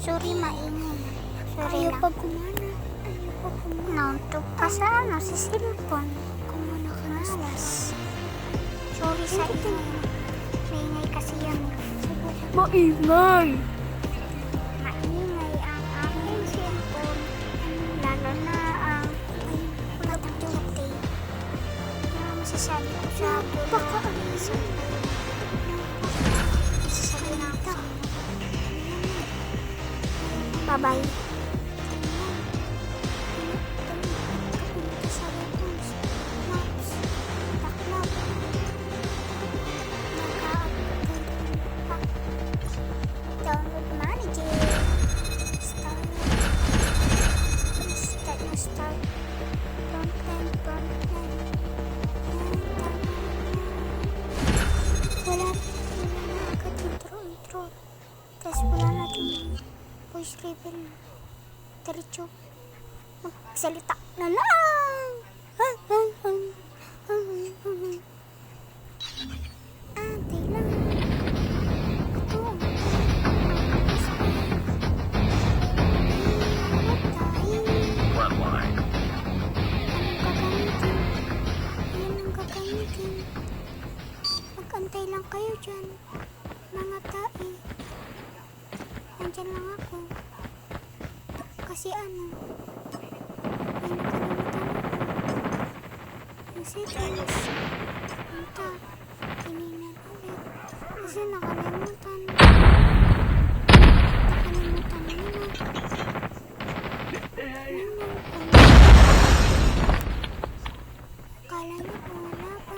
Sorry, maingay. Sorry Ayaw lang. pa gumana. Nauntog pa sa si cellphone. Kumana ka na. Malas. Sorry sa ingay. Maingay kasi yan. Maingay! Maingay ang aking cellphone. Lalo na ang pagkatuti. Ano masasabi ko sa dulo? Baka Masasabi na ako. Bye-bye. Download manager. Start. Start. Front end. Wala na agad intro. Tapos wala natin voice level. Diretso. Magsalita na lang. Ate lang. Ito. Frontline. Anong gagamitin? Mag-antay lang kayo dyan. Mga tae. Nandyan lang ako. Kasi ano? Ay, nakalimutan ako. Yung settings. Punta. Ininan ulit. Kasi nakalimutan. Nakalimutan na yun. Akala niyo po wala pa.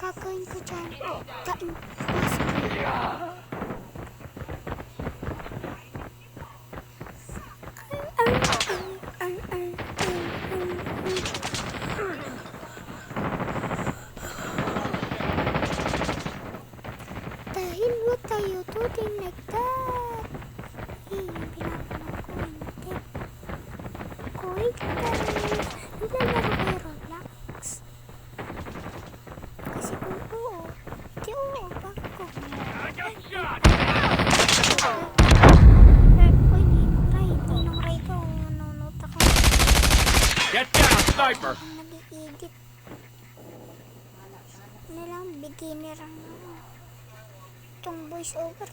Gagawin ko dyan. Dahil what tayo doing like that? Yung pinapanood ko hindi. Wait guys, naglalaro kayo Roblox? Kasi kung oo, di oo, bakit ko? Uy, Ninong Ray ko, nanonood ako. Get down, sniper! Ang nag-i-edit. Nilang beginner ang itong voice over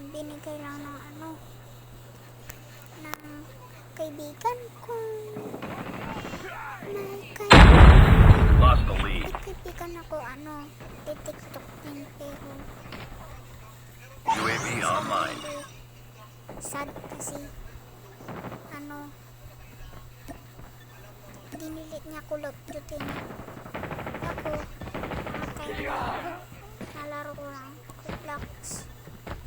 binigay lang ng ng kaibigan ko. Lost the lead. May kaibigan ako, TikTok din, pero UAV online. sad kasi, dinilit niya Call of Duty. Ako, nalaro ko lang, Roblox.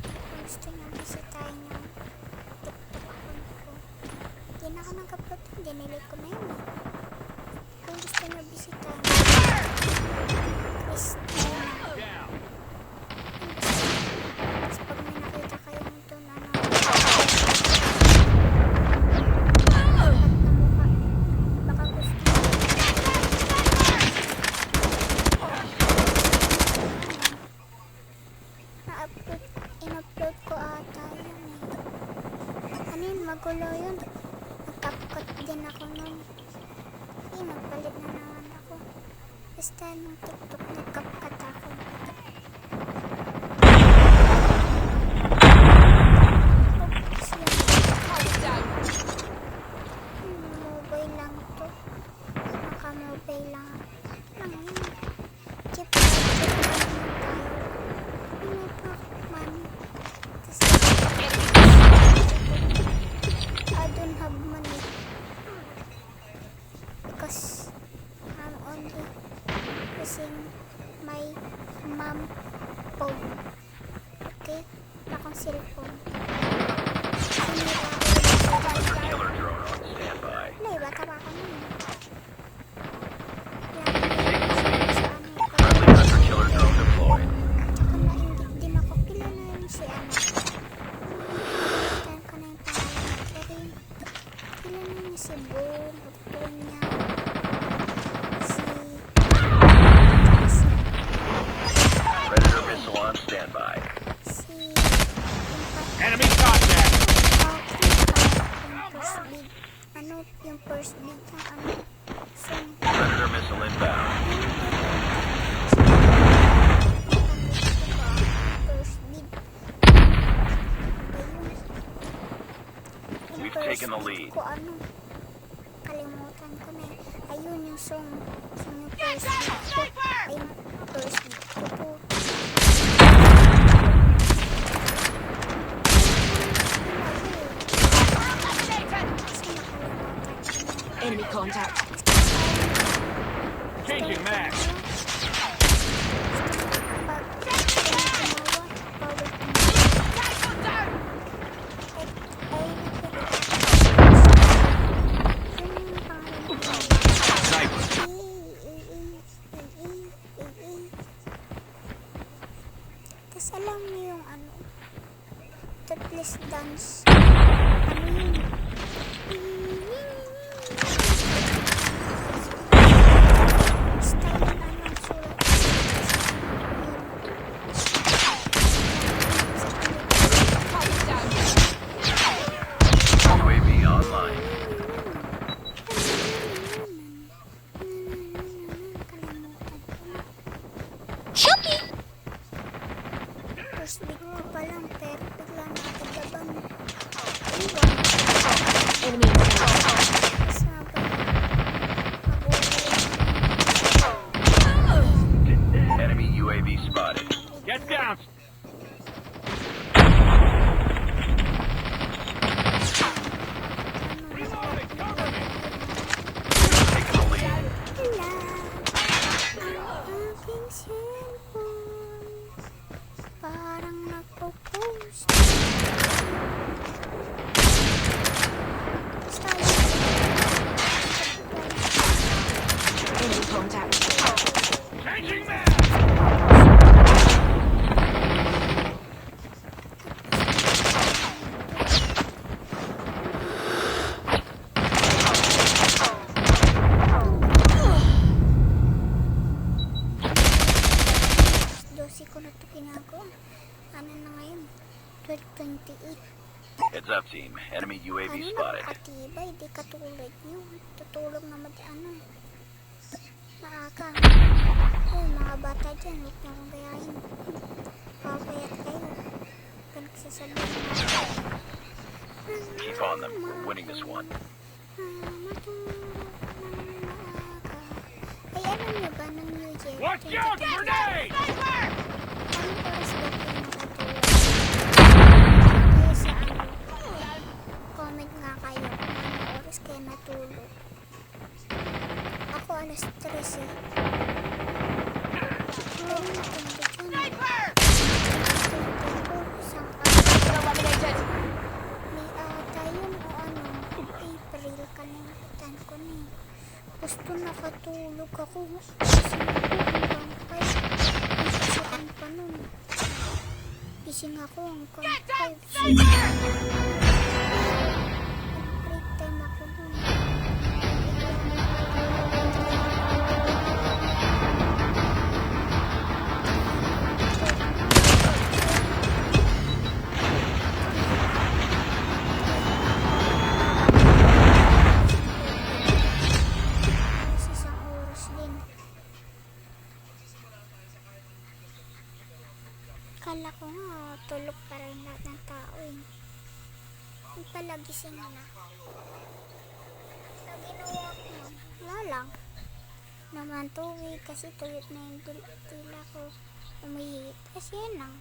Kung gusto niya bisitahin yung TikTok account ko. Di na ako nag-upload, dinilit ko na yun eh. Kung gusto niya bisitahin, please, tapos pag may nakita kayong doon, baka gusto in-upload ko ata yun eh. Magulo yun. Nagkapkat din ako nun. Nagpalit na naman ako. Basta nung TikTok nagkapkat ako. Mobile lang to. Naka-mobile lang. Ano yun? Chip lang tayo. Wala pa money. I don't have money. Because I'm only using my mom phone. Okay? Wala akong cellphone. Killer drone on standby. Nay, bata pa ako nun. Friendly killer drone deployed. Tsaka nainggit din ako. Kilala yun si Tan ko na yung pangalan. Pero yung kilala niya si Boom. Upload niya. Si taken the lead. Ko ano, kalimutan ko na eh. Ayun yung song yung first beat ko. Ayun, first beat ko po. Enemy contact. Changing max. Sniper. Tapos alam niyo yung ano, topless dance. Ano yun? Style na ng sulat. UAV online. Shopee! First week ko pa lang, pero bigla nakagabang. Iwan. Enemy in sight. Sabay. Enemy UAV spotted. Get down. Taking the lead. Wala. Ang aking cellphone. Parang nagpo-post. Style. Enemy contact. Changing max. Dosi ko na ito ginagawa. Ano na ngayon? 12:28. Heads up, team. Enemy UAV Ano spotted. nakakatibay, di katulad nyo. Tutulog na ano. Maaga. Ayun, mga bata dyan, huwag na akong gayahin. Papayat kayo. Pinagsasabihin natin. Keep on them. We're winning this one. Matulog ng maaga. Ay, alam nyo ba, ng New Year? Watch out! 2020, Grenade! anong oras ba kayo nakatulog? Kayo sa ano? Comment nga kayo kung anong oras kayo natulog. Ako alas 3 eh. Pero natulog yun. Natulog ko isang araw. Eliminated. May ata yun o ano, April, kalimutan ko na eh. Gusto nakatulog ako. Kasi hanggang 5. Nasusukan pa nun. Gising ako hanggang 5. Break time ako nun. Alas isang oras din. Kala ko nga, tulog pa rin lahat ng tao eh. Yung pala gising na. Sa ginawa ko, wala lang. Naman tuwi kasi tuyot na yung tila ko. Umihit. Kasi yan lang.